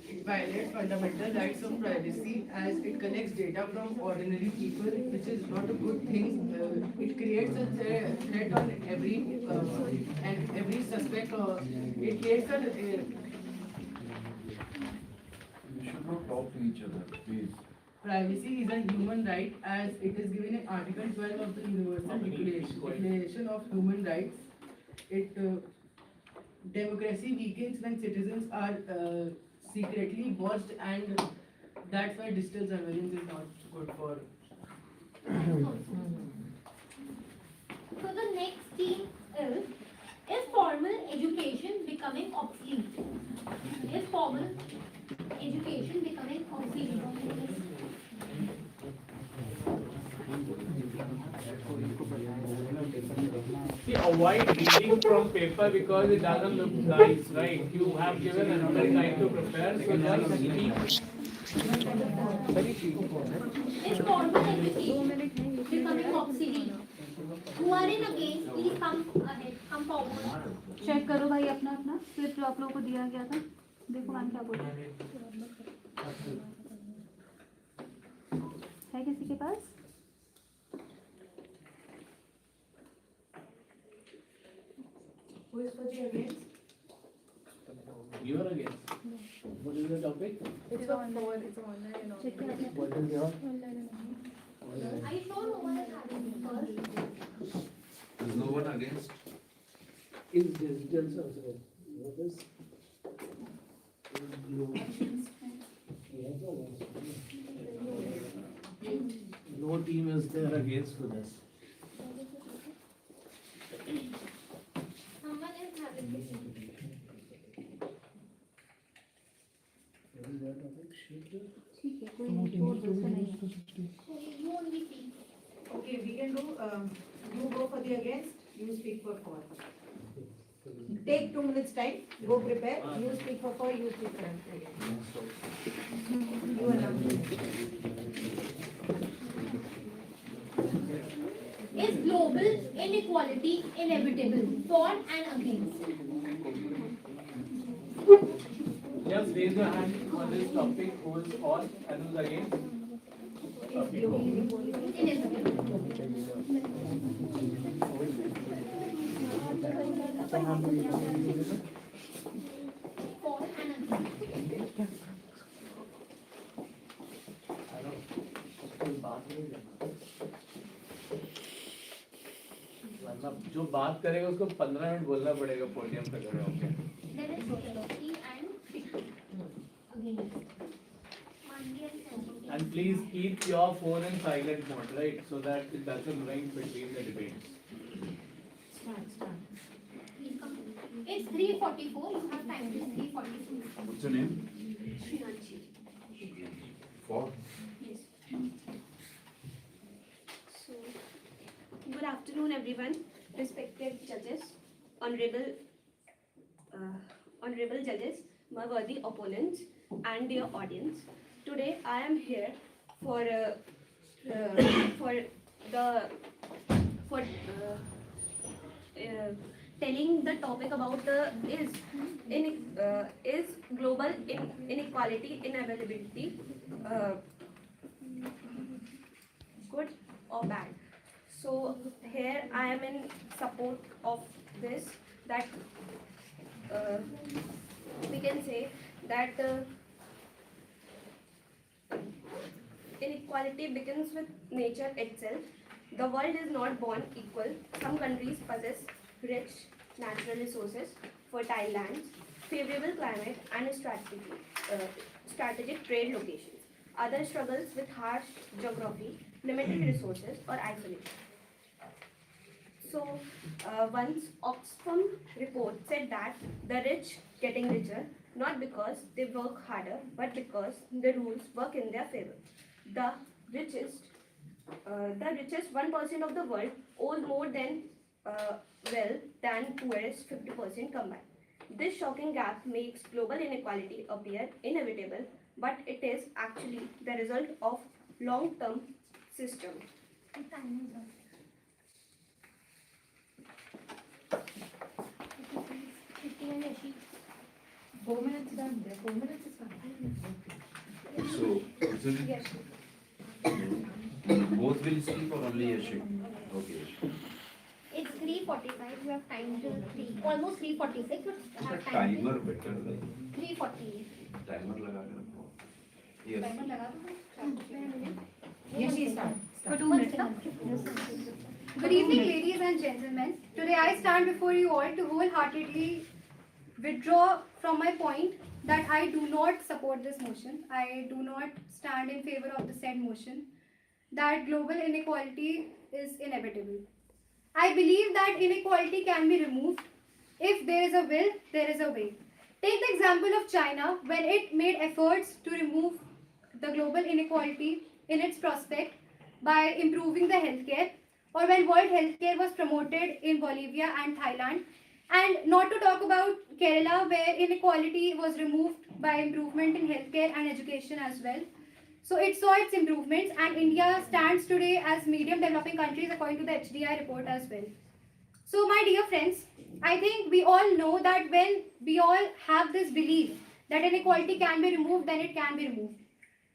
It violates fundamental rights of privacy as it collects data from ordinary people, which is not a good thing. It creates a threat on every suspect. It creates a You should not talk to each other, please. Privacy is a human right as it is given in Article 12 of the Universal Declaration of Human Rights. It democracy weakens when citizens are secretly watched, and that's why digital surveillance is not good for. So the next theme is formal education becoming obsolete? Is formal education becoming obsolete? See, avoid reading from paper because it doesn't look nice, right? You have given another time to prepare, so just speak. Is formal education becoming obsolete? Who are in against, please come ahead, come forward. Check करो भाई अपना अपना slip जो आप लोगों को दिया गया था, देखो मैम क्या बोल रहे है किसी के पास? Who is for the against? You are against. What is the topic? It's online. It's online. What is your? Are you sure no one is having first? There's no one against. In digital also. What is? No team is there against for this. Someone is having this. ठीक है, कोई नहीं, four person नहीं है। You only see. Okay, we can do. You go for the against. You speak for 4. Take 2 minutes time. Go prepare. You speak for 4. You speak for against. You announce. Is global inequality inevitable? For and against? Just raise your hand on this topic. Who is for and who is against? Inevitable. For and against. मतलब जो बात करेगा उसको 15 minute बोलना पड़ेगा podium पे खड़े होके। There is philosophy and against. And please keep your phone in silent mode, right? So that it doesn't ring between the debates. It's 3:44. You have time till 3:44. What's your name? Shriyanshi. For? Yes. So, good afternoon, everyone. Respected judges, honorable judges, my worthy opponents, and dear audience. Today, I am here for telling the topic about is global inequality inevitability good or bad. So here I am in support of this, that we can say that inequality begins with nature itself. The world is not born equal. Some countries possess rich natural resources, fertile lands, favorable climate, and strategic trade locations. Others struggles with harsh geography, limited resources, or isolation. So, once Oxfam report said that the rich getting richer, not because they work harder, but because the rules work in their favor. The richest 1% of the world owes more than wealth than poorest 50% combined. This shocking gap makes global inequality appear inevitable, but it is actually the result of long-term system. Time is up. 4 minutes done. There, 4 minutes is fine. So, actually, Yes. both will speak or only Yashik? Okay, Yashik. It's 3:45. You have time till 3, almost 3:46. But have time Timer better. till 3:40. Timer लगा के रखो. Yes. Yes, she start. For 2 minutes, na? Good evening, ladies and gentlemen. Today I stand before you all to wholeheartedly withdraw from my point that I do not support this motion. I do not stand in favor of the said motion, that global inequality is inevitable. I believe that inequality can be removed. If there is a will, there is a way. Take the example of China when it made efforts to remove the global inequality in its prospect by improving the healthcare, or when World Healthcare was promoted in Bolivia and Thailand, and not to talk about Kerala where inequality was removed by improvement in healthcare and education as well. So it saw its improvements, and India stands today as medium developing countries according to the HDI report as well. So my dear friends, I think we all know that when we all have this belief that inequality can be removed, then it can be removed.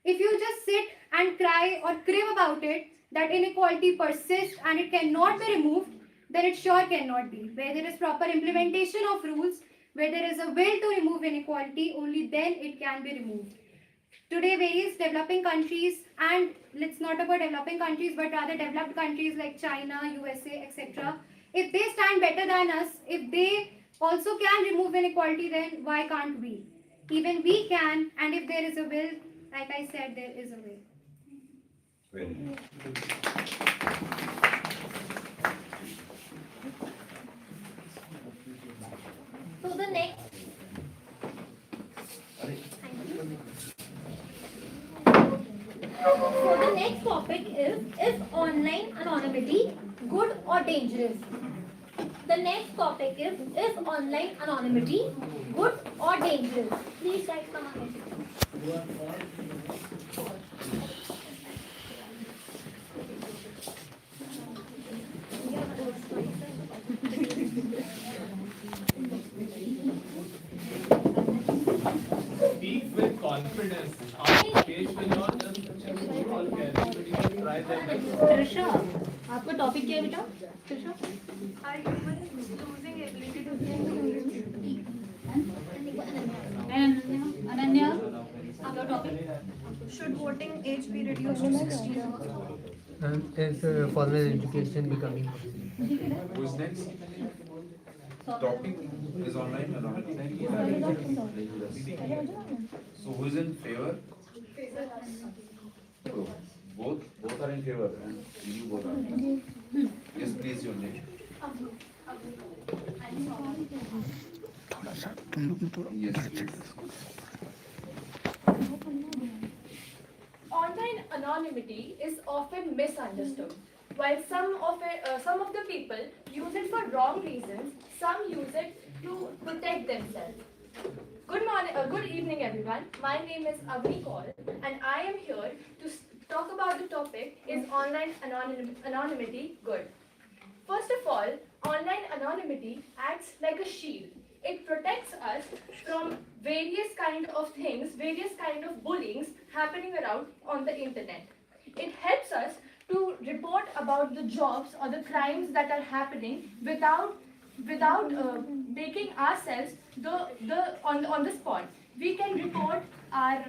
If you just sit and cry or crib about it, that inequality persists and it cannot be removed, then it sure cannot be. Where there is proper implementation of rules, where there is a will to remove inequality, only then it can be removed. Today, various developing countries, and let's not about developing countries, but rather developed countries like China, USA, etc. If they stand better than us, if they also can remove inequality, then why can't we? Even we can, and if there is a will, like I said, there is a way. Very good. So the next. So the next topic is online anonymity good or dangerous? The next topic is online anonymity good or dangerous? Please guys come ahead. Speak with confidence. Our stage will not just all care. Everybody can try their best. Trisha, आपका topic क्या है बेटा? Trisha? Are humans losing ability to think? Ananya, आपका topic? Should voting age be reduced to 16? Is formal education becoming Who's next? Topic is online anonymity. So who is in favor? So, both are in favor and you both are. Yes, please, your name. Yes, please. Online anonymity is often misunderstood. While some of the people use it for wrong reasons, some use it to protect themselves. Good evening, everyone. My name is Avni Kaur, and I am here to talk about the topic: is online anonymity good? First of all, online anonymity acts like a shield. It protects us from various kind of things, various kind of bullying happening around on the internet. It helps us to report about the jobs or the crimes that are happening without making ourselves on the spot. We can report our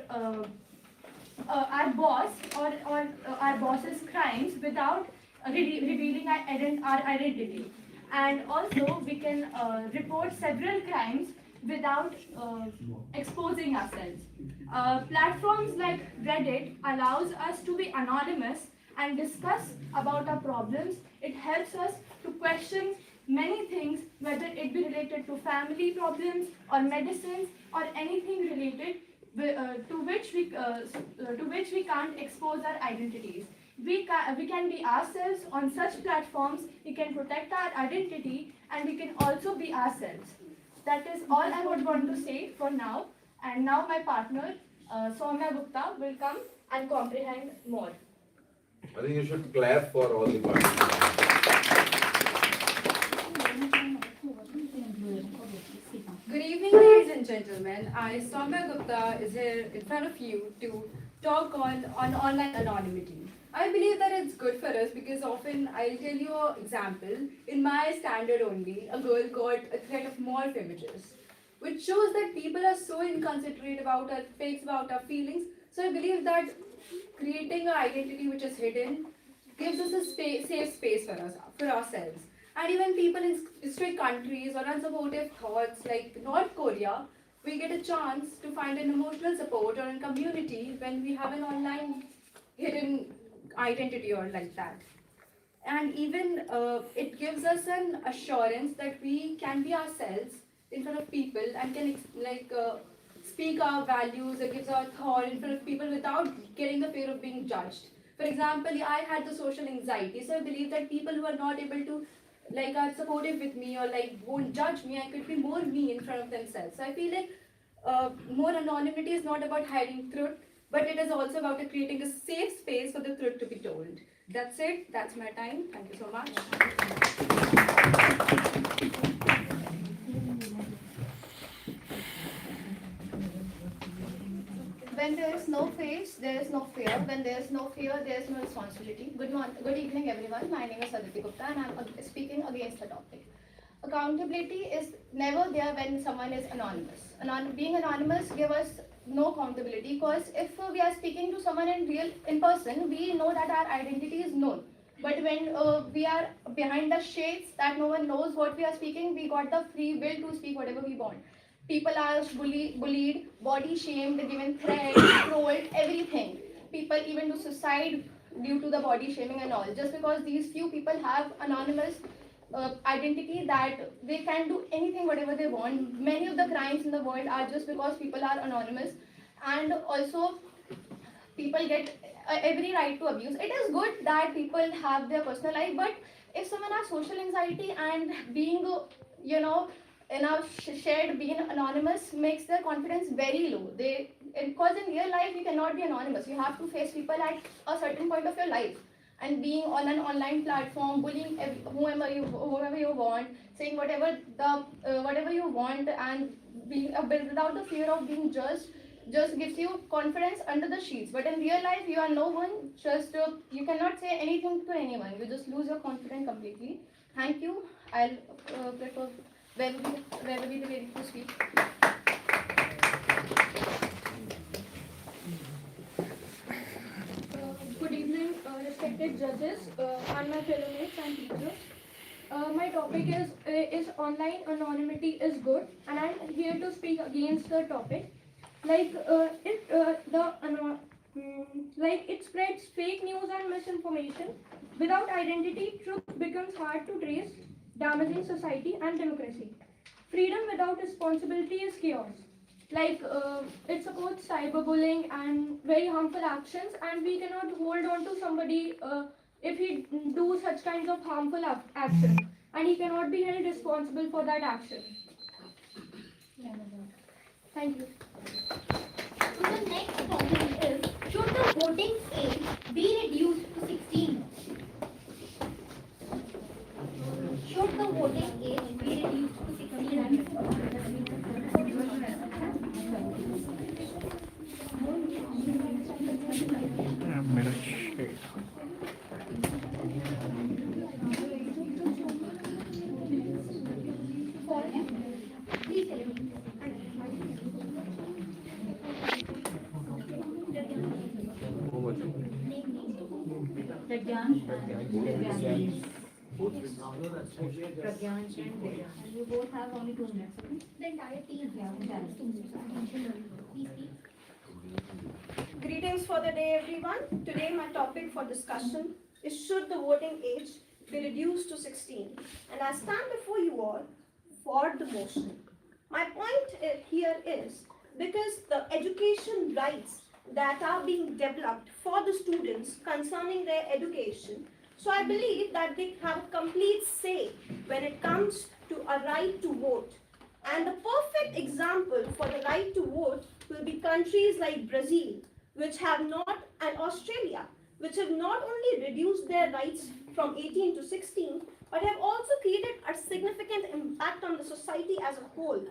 boss or our boss's crimes without revealing our identity. And also we can report several crimes without exposing ourselves. Platforms like Reddit allows us to be anonymous and discuss about our problems. It helps us to question many things, whether it be related to family problems or medicines or anything related to which we can't expose our identities. We can be ourselves on such platforms. We can protect our identity, and we can also be ourselves. That is all I would want to say for now. And now my partner Soumya Gupta will come and comprehend more. I think you should clap for all the participants. Good evening, ladies and gentlemen, I, Soumya Gupta, is here in front of you to talk on online anonymity. I believe that it's good for us because often I'll tell you an example. In my standard only, a girl got a threat of morph images, which shows that people are so inconsiderate about our fakes, about our feelings. So I believe that creating an identity which is hidden gives us a safe space for us, for ourselves. And even people in strict countries or unsupportive thoughts like North Korea, we get a chance to find an emotional support or a community when we have an online hidden identity or like that. And even it gives us an assurance that we can be ourselves in front of people and can speak our values. It gives our thought in front of people without getting the fear of being judged. For example, I had the social anxiety, so I believe that people who are not able to are supportive with me or won't judge me, I could be more me in front of themselves. So I feel like more anonymity is not about hiding truth, but it is also about creating a safe space for the truth to be told. That's it. That's my time. Thank you so much. When there is no face, there is no fear. When there is no fear, there is no responsibility. Good evening, everyone. My name is Aditi Gupta, and I'm speaking against the topic. Accountability is never there when someone is anonymous. Being anonymous gives us no accountability because if we are speaking to someone in person, we know that our identity is known. But when we are behind the shades that no one knows what we are speaking, we got the free will to speak whatever we want. People are bullied, body shamed, given threats, trolled, everything. People even do suicide due to the body shaming and all. Just because these few people have anonymous identity that they can do anything, whatever they want. Many of the crimes in the world are just because people are anonymous. And also, people get every right to abuse. It is good that people have their personal life, but if someone has social anxiety and being, in a shared being anonymous makes their confidence very low. Because in real life you cannot be anonymous. You have to face people at a certain point of your life. And being on an online platform, bullying whoever you want, saying whatever you want, and being without the fear of being judged, just gives you confidence under the sheets. But in real life, you are no one. Just you cannot say anything to anyone. You just lose your confidence completely. Thank you. I'll prefer where we ready to speak. Good evening, respected judges and my fellow mates and teachers. My topic is online anonymity is good, and I'm here to speak against the topic. It spreads fake news and misinformation. Without identity, truth becomes hard to trace, damaging society and democracy. Freedom without responsibility is chaos. It supports cyberbullying and very harmful actions, and we cannot hold on to somebody if he do such kinds of harmful action, and he cannot be held responsible for that action. Thank you. So the next topic is, should the voting age be reduced to 16? Should the voting age be reduced to 16? Please tell me. You both have only 2 minutes. The entire team has 2 minutes. Please speak. Greetings for the day, everyone. Today, my topic for discussion is should the voting age be reduced to 16? And I stand before you all for the motion. My point here is because the education rights that are being developed for the students concerning their education, so I believe that they have a complete say when it comes to a right to vote. And the perfect example for the right to vote will be countries like Brazil, which have not, and Australia, which have not only reduced their rights from 18 to 16, but have also created a significant impact on the society as a whole.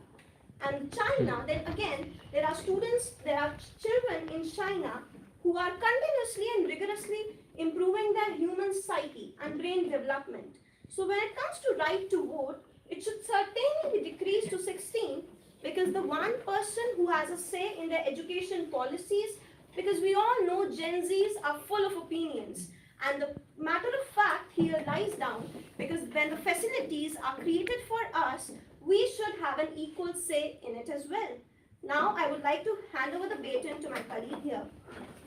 And China, then again, there are children in China who are continuously and rigorously improving their human psyche and brain development. So when it comes to right to vote, it should certainly be decreased to 16, because the one person who has a say in their education policies, because we all know Gen Zs are full of opinions. And the matter of fact here lies down, because when the facilities are created for us, we should have an equal say in it as well. Now I would like to hand over the baton to my colleague here,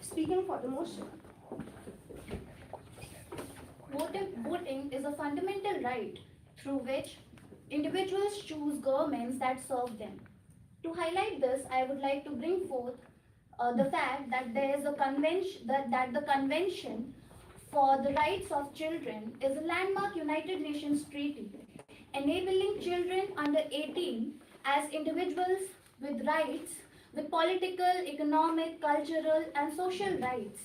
speaking for the motion. Voting is a fundamental right through which individuals choose governments that serve them. To highlight this, I would like to bring forth the fact that there is a convention that the Convention for the Rights of Children is a landmark United Nations treaty enabling children under 18 as individuals with rights, with political, economic, cultural, and social rights,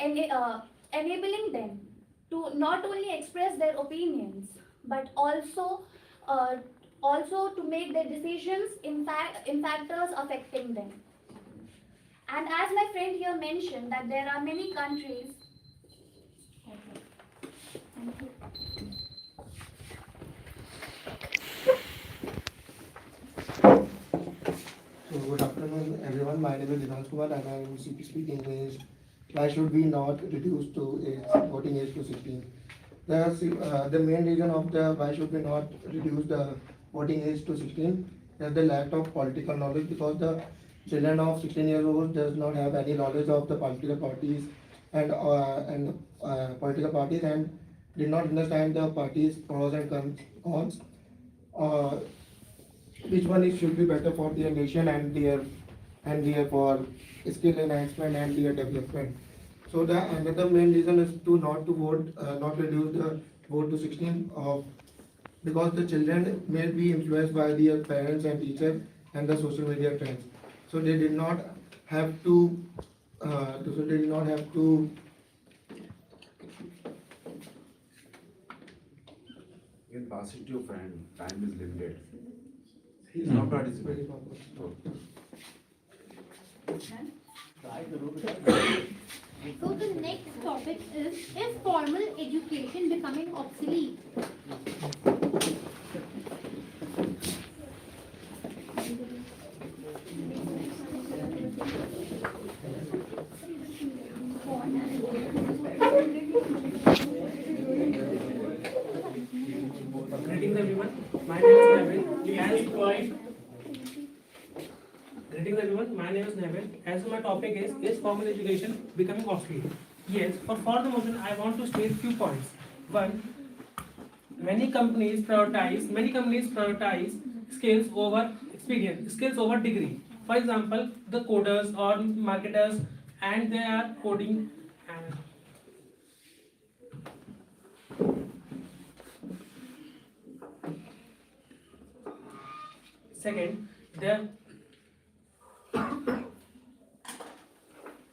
enabling them to not only express their opinions but also to make their decisions in factors affecting them. And as my friend here mentioned, that there are many countries. So good afternoon everyone, my name is Dinesh Kumar and I am speaking is why should we not reduce voting age to 16? The main reason of the why should we not reduce the voting age to 16 is the lack of political knowledge, because the children of 16 years old does not have any knowledge of the political parties and did not understand the parties pros and cons. Which one is should be better for their nation and their for skill enhancement and their development. So the another main reason is to not to vote, not reduce the vote to 16 because the children may be influenced by their parents and teachers and the social media trends. So they did not have to. You can pass it to your friend. Time is limited. He is not participating. So the next topic is formal education becoming obsolete? Greetings everyone. My name is Neville. Greetings everyone. My name is Neville. As my topic is formal education becoming obsolete? Yes. For the motion, I want to state few points. One, many companies prioritize skills over experience, skills over degree. For example, the coders or marketers, and they are coding.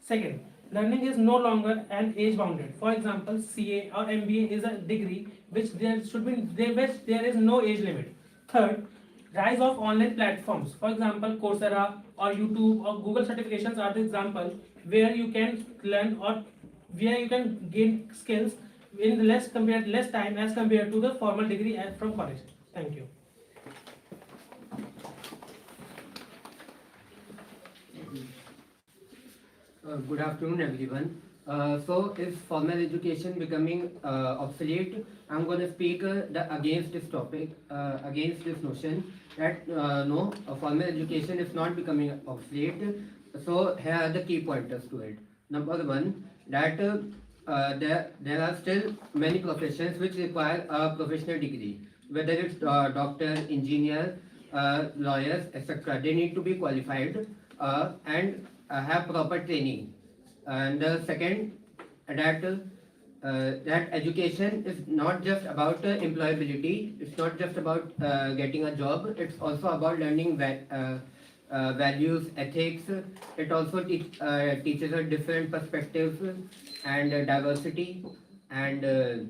Second, learning is no longer an age bounded. For example, CA or MBA is a degree which there is no age limit. Third, rise of online platforms. For example, Coursera or YouTube or Google certifications are the example where you can learn or where you can gain skills in less time as compared to the formal degree from college. Thank you. Good afternoon, everyone. So, is formal education becoming obsolete? I'm going to speak against this topic, against this notion that no, formal education is not becoming obsolete. So, here are the key pointers to it. Number one, that there are still many professions which require a professional degree, whether it's doctor, engineer, lawyers, etc. They need to be qualified and have proper training. And second, that education is not just about employability. It's not just about getting a job. It's also about learning values, ethics. It also teaches us different perspectives and diversity and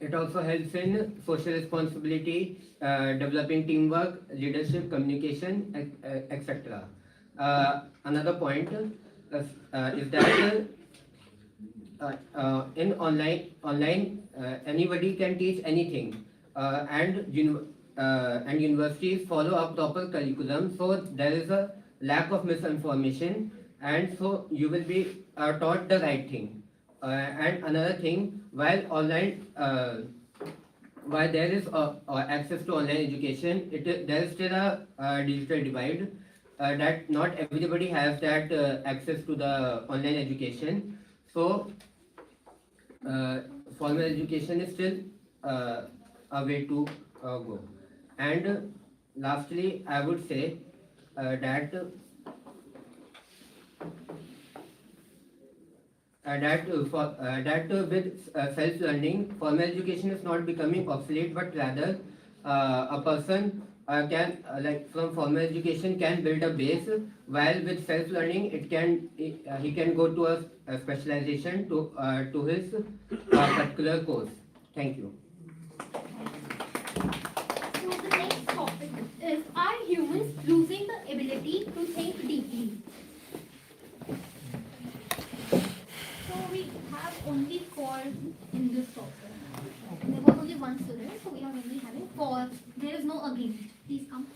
it also helps in social responsibility, developing teamwork, leadership, communication, etc. Another point is that in online anybody can teach anything, and universities follow a proper curriculum, so there is a lack of misinformation, and so you will be taught the right thing. And another thing, while there is access to online education, there is still a digital divide, that not everybody has that access to the online education. So formal education is still a way to go. And lastly, I would say that with self-learning, formal education is not becoming obsolete, but rather a person can like from formal education can build a base, while with self-learning he can go to a specialization to his particular course. Thank you. So the next topic is, are humans losing the ability to think deeply? So we have only 4 in this topic. There was only 1 student, so we are only having 4. There is no against. Please come.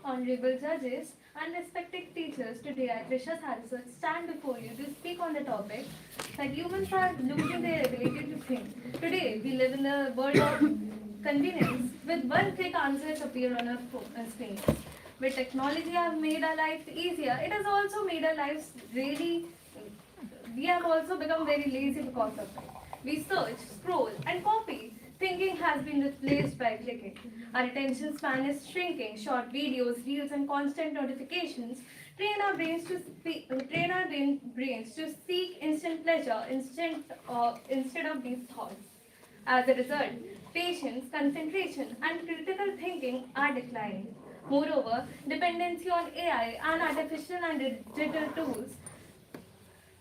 Honorable judges and respected teachers, today I, Trisha Harrison, stand before you to speak on the topic that humans are losing their ability to think. Today, we live in a world of convenience. With one click, answers appear on our screen. With technology have made our lives easier, it has also made our lives really, we have also become very lazy because of it. We search, scroll and copy. Thinking has been replaced by clicking. Our attention span is shrinking. Short videos, reels and constant notifications train our brains to seek instant pleasure instead of deep thoughts. As a result, patience, concentration and critical thinking are declining. Moreover, dependency on AI and artificial and digital tools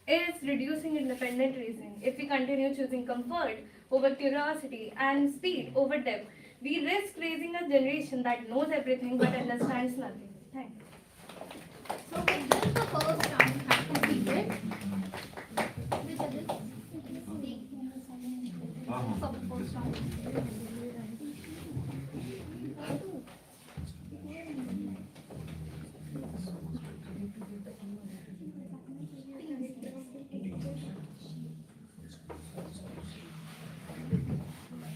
is reducing independent reasoning. If we continue choosing comfort over curiosity and speed over depth, we risk raising a generation that knows everything but understands nothing. Thank you. So with this, the first round has completed. The judges speak for the first round.